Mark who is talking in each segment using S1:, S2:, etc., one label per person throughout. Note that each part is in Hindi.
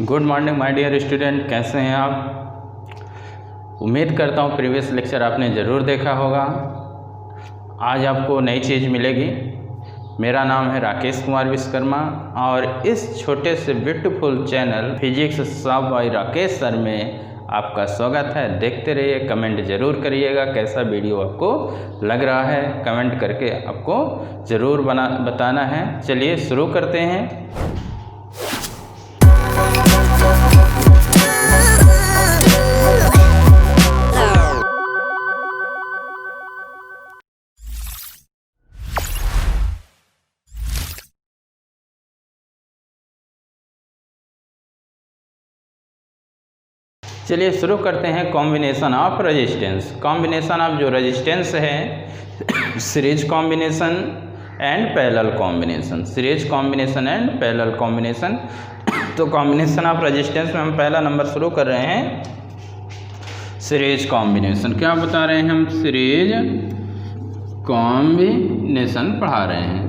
S1: Good morning my dear student, कैसे हैं आप। उम्मीद करता हूँ प्रीवियस लेक्चर आपने ज़रूर देखा होगा। आज आपको नई चीज़ मिलेगी। मेरा नाम है राकेश कुमार विश्वकर्मा और इस छोटे से ब्यूटीफुल चैनल फिजिक्स सब बाय राकेश सर में आपका स्वागत है। देखते रहिए, कमेंट ज़रूर करिएगा कैसा वीडियो आपको लग रहा है। कमेंट करके आपको ज़रूर बताना है। चलिए शुरू करते हैं। चलिए शुरू करते हैं। Combination of resistance. Combination of जो रेजिस्टेंस है, series combination and parallel combination. Series combination and parallel combination. तो कॉम्बिनेशन ऑफ रेजिस्टेंस में हम पहला नंबर शुरू कर रहे हैं, सीरीज कॉम्बिनेशन। क्या बता रहे हैं हम? सीरीज कॉम्बिनेशन पढ़ा रहे हैं।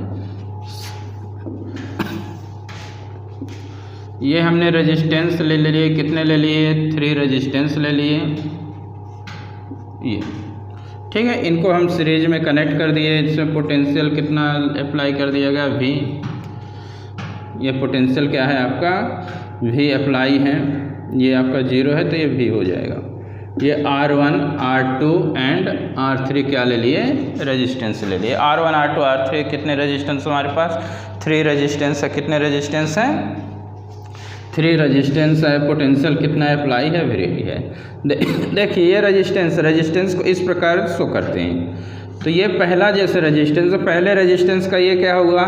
S1: ये हमने रेजिस्टेंस ले लिए, कितने ले लिए? 3 रेजिस्टेंस ले लिए। ये ठीक है, इनको हम सीरीज में कनेक्ट कर दिए। इसमें पोटेंशियल कितना अप्लाई कर दिया गया? V। ये पोटेंशियल क्या है आपका? V अप्लाई है। ये आपका 0 है तो ये V हो जाएगा। ये R1 R2 एंड R3 क्या ले लिए? रेजिस्टेंस ले लिए। R1 R2 R3 कितने रेजिस्टेंस हमारे पास? 3 रेजिस्टेंस है। कितने रेजिस्टेंस हैं? 3 रेजिस्टेंस है। पोटेंशियल कितना अप्लाई है? V है। देखिए ये रेजिस्टेंस को इस प्रकार शो करते हैं। तो ये पहला जैसे रेजिस्टेंस, पहले रेजिस्टेंस का ये क्या होगा?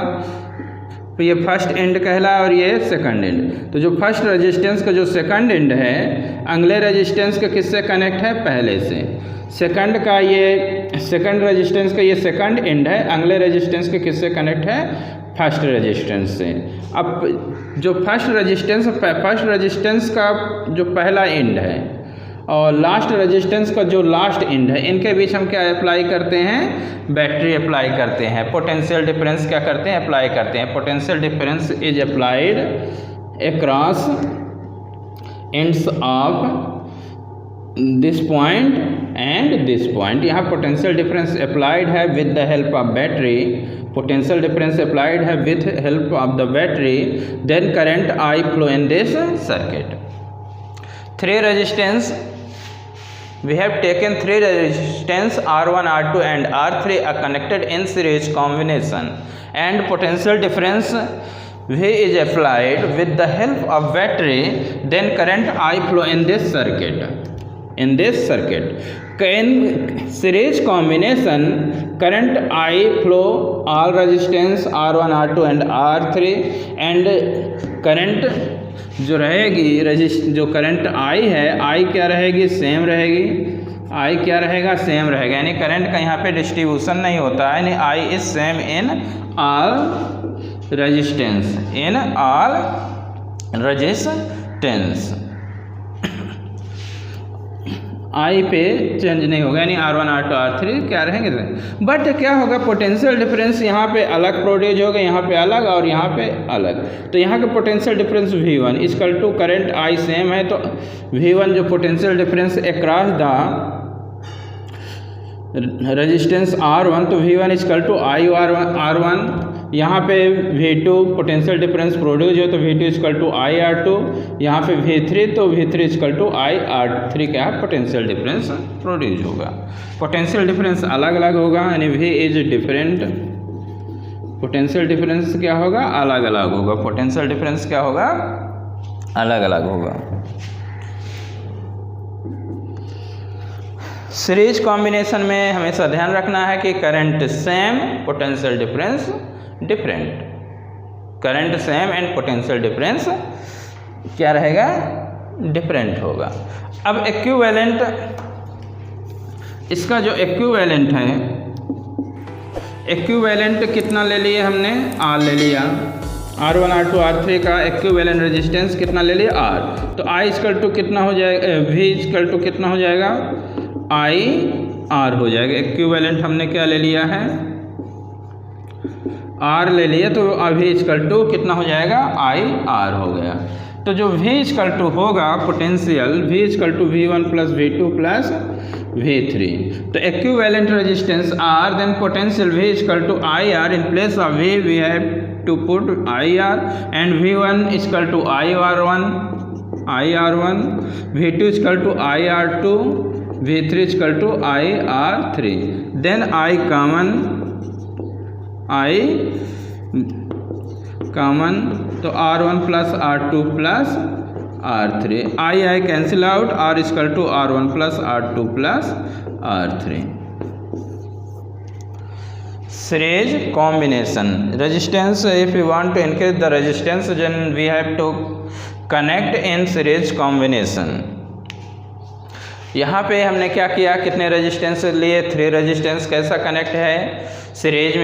S1: तो ये फर्स्ट एंड कहला और ये सेकंड एंड। तो जो फर्स्ट रेजिस्टेंस का जो सेकंड एंड है, अगले रेजिस्टेंस का किससे कनेक्ट है? पहले से। सेकंड का ये सेकंड रेजिस्टेंस का ये सेकंड एंड है, अगले रेजिस्टेंस के किससे कनेक्ट है? फर्स्ट रेजिस्टेंस से। अब जो फर्स्ट रेजिस्टेंस का जो पहला एंड है और लास्ट रेजिस्टेंस का जो लास्ट एंड है, इनके बीच हम क्या अप्लाई करते हैं? बैटरी अप्लाई करते हैं। पोटेंशियल डिफरेंस क्या करते हैं? अप्लाई करते हैं। Potential difference is applied across ends of this point and this point. यहाँ पोटेंशियल डिफरेंस अप्लाइड है with the help of battery. Potential difference applied है with help of the battery, then current I flow in this circuit. 3 resistance, we have taken 3 resistance R1 R2 and R3 are connected in series combination and potential difference V is applied with the help of battery, then current I flow in this circuit. In series combination, current I flow all resistance R1 R2 and R3 and current जो रहेगी जो करंट I है, I क्या रहेगी? सेम रहेगी। I क्या रहेगा? सेम रहेगा। यानी करंट का यहाँ पे डिस्ट्रीब्यूशन नहीं होता है। यानी I is same in all resistance. I पे चेंज नहीं होगा, यानी R1 R2 R3 क्या रहेंगे? बट क्या होगा? पोटेंशियल डिफरेंस यहाँ पे अलग प्रोड्यूस होगा, यहाँ पे अलग और यहाँ पे अलग। तो यहाँ का potential difference V1 equal to current I same है, तो V1 जो potential difference across the resistance R1, तो V1 equal to I R1। यहाँ पे V2 पोटेंशियल डिफरेंस प्रोड्यूस हो तो V2 equal to I R2। यहाँ पे V3 तो V3 equal to I R3 क्या है? पोटेंशियल डिफरेंस प्रोड्यूस होगा। पोटेंशियल डिफरेंस अलग अलग होगा, यानी V is different. Potential difference क्या होगा? अलग अलग होगा। पोटेंशियल डिफरेंस क्या होगा? अलग अलग होगा। सीरीज कॉम्बिनेशन में हमेशा ध्यान रखना है कि current same, potential difference different. Current same and potential difference क्या रहेगा? डिफरेंट होगा। अब इक्विवेलेंट, इसका जो इक्विवेलेंट है, इक्विवेलेंट कितना ले लिए हमने? R ले लिया। R1 R2 R3 का इक्विवेलेंट रेजिस्टेंस कितना ले लिया? R। तो I इक्वल टू कितना हो जाएगा? V इक्वल टू कितना हो जाएगा? I R हो जाएगा। इक्विवेलेंट हमने क्या ले लिया है? R ले लिया, तो अभी इक्वल टू कितना हो जाएगा? I R हो गया। तो जो V इक्वल टू होगा potential V equal to V1 plus V2 plus V3, तो equivalent resistance R, then potential V equal to IR, in place of V we have to put IR and V1 equal to IR1, V2 equal to IR2, V3 equal to IR3, then I common, तो R1 plus R2 plus R3, I cancel out, R equal to R1 plus R2 plus R3. Series combination resistance, if we want to increase the resistance then we have to connect in series combination. यहाँ पे हमने क्या किया, कितने रेजिस्टेंस लिए, 3 रेजिस्टेंस. कैसा कनेक्ट है सीरीज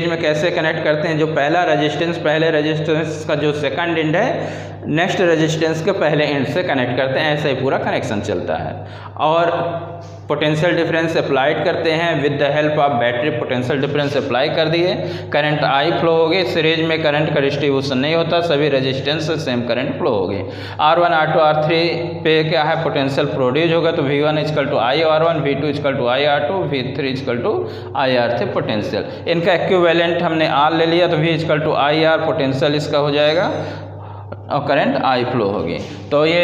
S1: में कैसे कनेक्ट करते हैं, जो पहला रेजिस्टेंस पहले रेजिस्टेंस का जो सेकंड एंड है नेक्स्ट रेजिस्टेंस के पहले एंड से कनेक्ट करते हैं, ऐसे ही पूरा कनेक्शन चलता है. और पोटेंशियल डिफरेंस अप्लाइड करते हैं with the help of battery. Potential difference apply कर दिए, करंट आई फ्लो हो गए. सीरीज में करंट का डिस्ट्रीब्यूशन नहीं होता, सभी रेजिस्टेंस से सेम करंट फ्लो हो गए. R1 R2 R3 पे क्या है पोटेंशियल प्रोड्यूस होगा, तो V1 equal to IR1, V2 equal to IR2, V3 equal to IR3 potential. इनका इक्विवेलेंट हमने R ले लिया, तो V equal to IR potential इसका हो जाएगा और करंट आई फ्लो होगी. तो ये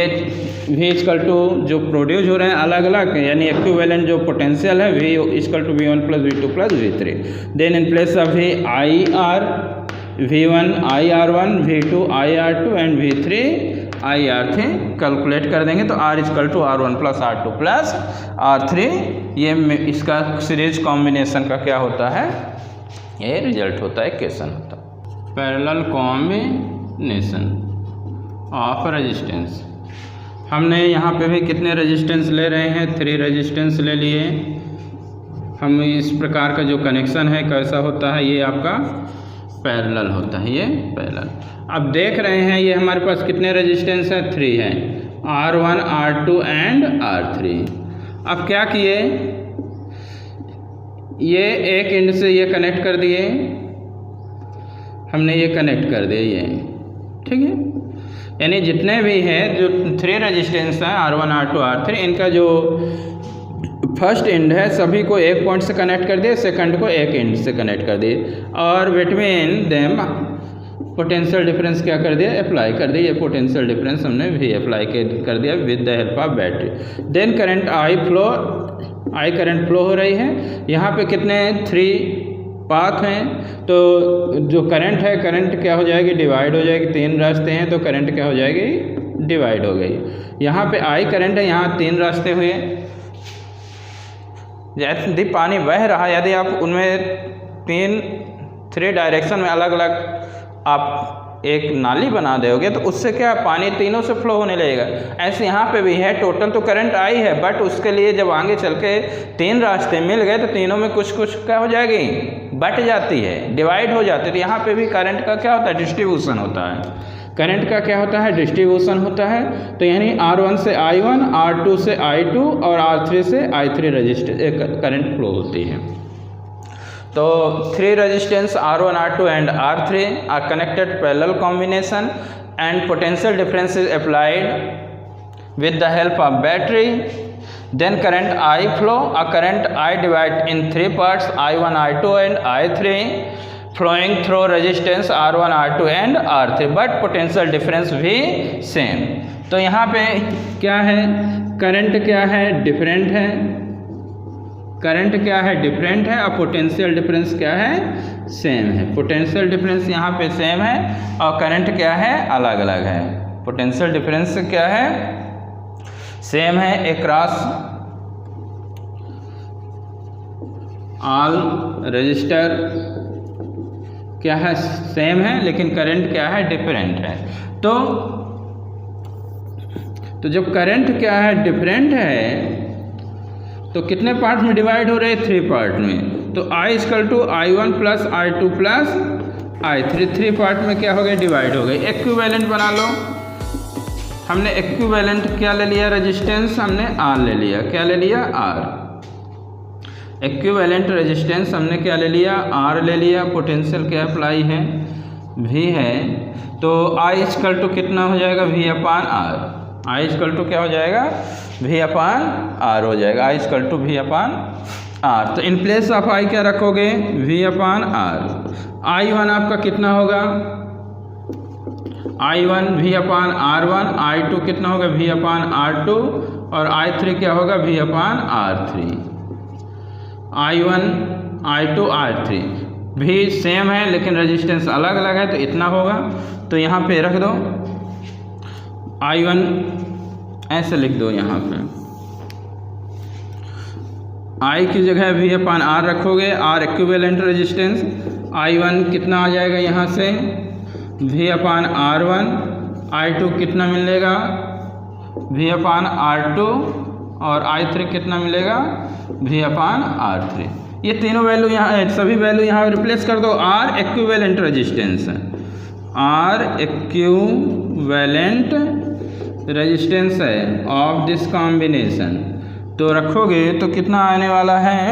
S1: V इक्वल टू जो प्रोड्यूस हो रहे हैं अलग अलग, यानी इक्विवेलेंट जो पोटेंशियल है V equal to V1 plus V2 plus V3. Then in place of IR V1 IR1, V2 IR2 and V3 IR3 calculate कर देंगे, तो R equal to R1 plus R2 plus R3. ये इसका सीरीज कॉम्बिनेशन का क्या होता है, ये रिजल्ट होता है, इक्वेशन होता है. Parallel combination of resistance. हमने यहाँ पे भी कितने रेजिस्टेंस ले रहे हैं, 3 रेजिस्टेंस ले लिए. हम इस प्रकार का जो कनेक्शन है कैसा होता है, ये आपका पैरेलल होता है, ये पैरेलल. अब देख रहे हैं ये हमारे पास कितने रेजिस्टेंस है, 3 हैं, R1 R2 एंड R3. अब क्या किए, ये एक एंड से ये कनेक्ट कर दिए, हमने ये कनेक्ट कर दिए ये, ठीक है. यानी जितने भी हैं जो 3 रेजिस्टेंस हैं R1 R2 R3, इनका जो फर्स्ट एंड है सभी को एक पॉइंट से कनेक्ट कर दिए, सेकंड को एक एंड से कनेक्ट कर दिए, और बिटवीन देम पोटेंशियल डिफरेंस क्या कर दिया, अप्लाई कर दिया. ये पोटेंशियल डिफरेंस हमने भी अप्लाई कर दिया with the help of battery. Then current I current flow हो रही है. यहाँ पे कितने 3 पाथ हैं, तो जो करंट है, करंट क्या हो जाएगी, डिवाइड हो जाएगी. 3 रास्ते हैं तो करंट क्या हो जाएगी, डिवाइड हो गई. यहाँ पे आई करंट है, यहाँ 3 रास्ते हुए. यदि पानी बह रहा है, यदि आप उनमें 3 डायरेक्शन में अलग अलग आप एक नाली बना दोगे तो उससे क्या पानी तीनों से फ्लो होने लगेगा. ऐसे यहाँ पे भी है, टोटल तो करंट आई है, बट उसके लिए जब आगे चल के 3 रास्ते मिल गए तो तीनों में कुछ कुछ क्या हो जाएगी, बट जाती है, डिवाइड हो जाती है. तो यहाँ पे भी करंट का क्या होता है, डिस्ट्रीब्यूशन होता है. करंट का क्या होता है, डिस्ट्रीब्यूशन होता है. तो यानी R1 से I1, R2 से I2 और R3 से I3 रेजिस्टेंस करंट फ्लो होती है. तो 3 resistance R1 R2 and R3 are connected parallel combination and potential difference is applied with the help of battery. Then current I flow, a current I divide in 3 parts, I1 I2 and I3 flowing through resistance R1 R2 and R3, but potential difference भी same. तो यहाँ पे क्या है, करंट क्या है, डिफरेंट है, करंट क्या है, डिफरेंट है, और पोटेंशियल डिफरेंस क्या है, सेम है. पोटेंशियल डिफरेंस यहाँ पे सेम है और करंट क्या है, अलग अलग है. पोटेंशियल डिफरेंस क्या है, सेम है अक्रॉस ऑल रजिस्टर, क्या है, सेम है, लेकिन करंट क्या है, डिफरेंट है. तो जब करंट क्या है, डिफरेंट है, तो कितने पार्ट में डिवाइड हो रहे हैं, 3 पार्ट में. तो I equal to I1 plus I2 plus I3, 3 part में क्या हो गए, डिवाइड हो गए. इक्विवेलेंट बना लो. हमने इक्विवेलेंट क्या ले लिया, रेजिस्टेंस हमने R ले लिया. क्या ले लिया, R. इक्विवेलेंट रेजिस्टेंस हमने क्या ले लिया, R ले लिया. पोटेंशियल क्या अप्लाई है, V है. तो आई इक्वल टू कितना हो जाएगा, V upon R. I equal to क्या हो जाएगा, वी अपान आर हो जाएगा। I equal to V upon R. तो इन प्लेस ऑफ आई क्या रखोगे, V upon R. I one आपका कितना होगा, I one V upon R one. I two कितना होगा, वी अपान आर टू। और आई थ्री क्या होगा, V upon R three. I one I two R three भी सेम है लेकिन रेजिस्टेंस अलग अलग है, तो इतना होगा। तो यहाँ पे रख दो आई वन, ऐसे लिख दो यहाँ पे। आई की जगह वी अपान आर रखोगे, R equivalent resistance. I one कितना आ जाएगा यहाँ से, V upon R one. I two कितना मिलेगा, वी अपान आर टू। और आई थ्री कितना मिलेगा, वी अपान आर थ्री। ये तीनों वैल्यू यहाँ, सभी वैल्यू यहाँ रिप्लेस कर दो। आर इक्विवेलेंट रेजिस्टेंस है, आर इक्विवेलेंट रेजिस्टेंस है ऑफ दिस कॉम्बिनेशन। तो रखोगे तो कितना आने वाला है,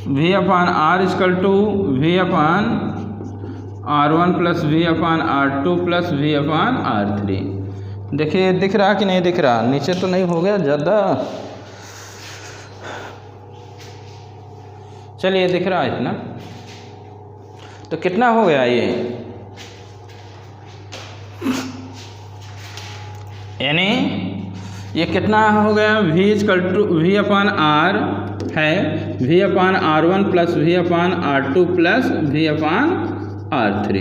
S1: V upon R equal to V upon R one plus V upon R two plus V upon R three. देखिए दिख रहा कि नहीं दिख रहा, नीचे तो नहीं हो गया ज़्यादा, चलिए दिख रहा है इतना। तो कितना हो गया ये, यानी ये कितना हो गया, v equal to V upon R है, V upon R one plus V upon R two plus V upon R three.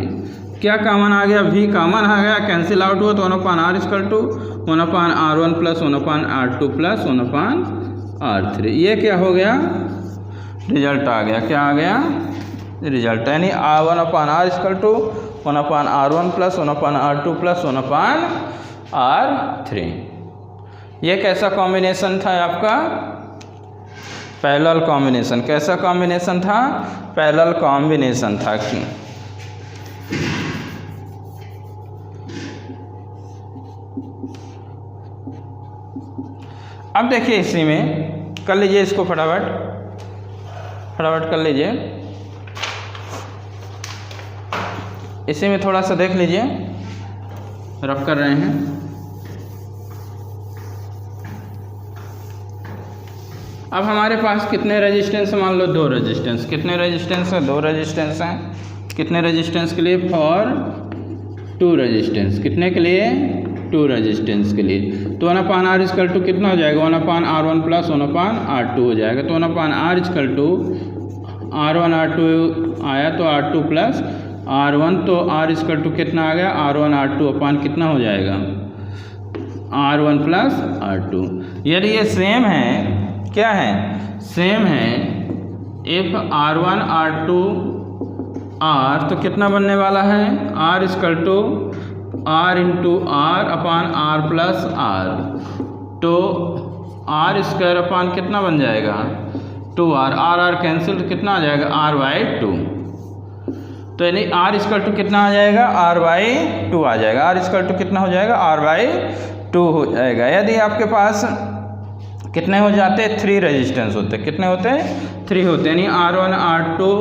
S1: क्या कॉमन आ गया, v कॉमन आ गया, कैंसिल आउट हुआ तो 1 upon R equal to 1 upon R one plus 1 upon R two plus 1 upon R three. ये क्या हो गया, रिजल्ट आ गया। क्या आ गया, रिजल्ट। यानी 1 upon R equal to 1 upon R one plus 1 upon R two plus 1 upon R three. ये कैसा कॉम्बिनेशन था आपका, पैरेलल कॉम्बिनेशन। कैसा कॉम्बिनेशन था, पैरेलल कॉम्बिनेशन था। अब देखिए इसी में कर लीजिए इसको, फटाफट फटाफट कर लीजिए। इसी में थोड़ा सा देख लीजिए, रफ कर रहे हैं। अब हमारे पास कितने रेजिस्टेंस, मान लो 2 रेजिस्टेंस। कितने रेजिस्टेंस है, 2 रेजिस्टेंस हैं। कितने रेजिस्टेंस के लिए, फॉर 2 रेजिस्टेंस। कितने के लिए, 2 रेजिस्टेंस के लिए। तो 1 अपान आर इक्वल टू कितना हो जाएगा, 1 upon R one plus 1 upon R two हो जाएगा। तो 1 upon R equal to R one R two आया तो R two plus R one, तो आर इक्वल टू कितना आ गया, R one R two upon कितना हो जाएगा, R one plus R two. यदि ये सेम है, क्या है, सेम है, if R one R two R, तो कितना बनने वाला है, are equal to R into R upon R plus R. तो आर स्क्वायर अपान कितना बन जाएगा, 2r। आर आर कैंसिल तो कितना आ जाएगा, r बाई 2। तो यानी r इक्वल टू कितना आ जाएगा, r बाई 2 आ जाएगा। r इक्वल टू कितना हो जाएगा, r बाई 2 हो जाएगा। यदि आपके पास कितने हो जाते, 3 रेजिस्टेंस होते। कितने होते, 3 होते। यानी r1 r2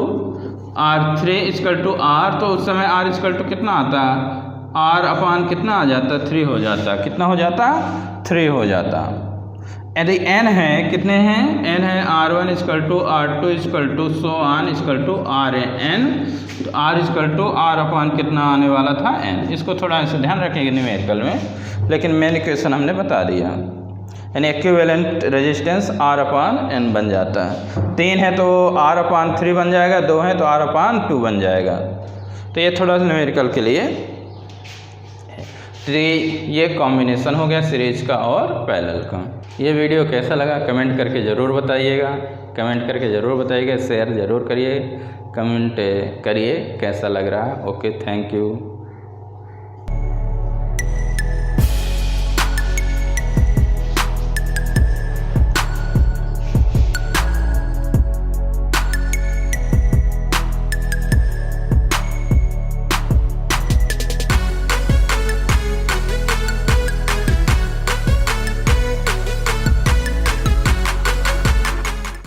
S1: r3 equal to r, तो उस समय r इक्वल टू कितना आता, r अपान कितना आ जाता, 3 हो जाता। कितना हो जाता, 3 हो जाता। यदि n है, कितने हैं, n है r1 equal to r2 equal to so on equal to rn। तो r equal to r upon कितना आने वाला था, n। इसको थोड़ा ऐसे ध्यान रखेंगे न्यूमेरिकल में, लेकिन मेन इक्वेशन हमने बता दिया। यानी इक्विवेलेंट रेजिस्टेंस r अपान n बन जाता है। 3 है तो r अपान 3 बन जाएगा, 2 है तो r अपान 2 बन जाएगा। तो ये थोड़ा सा न्यूमेरिकल के लिए। तो ये कॉम्बिनेशन हो गया सीरीज का और पैरेलल का। ये वीडियो कैसा लगा कमेंट करके ज़रूर बताइएगा, कमेंट करके ज़रूर बताइएगा, शेयर ज़रूर करिए, कमेंट करिए कैसा लग रहा। Okay, thank you.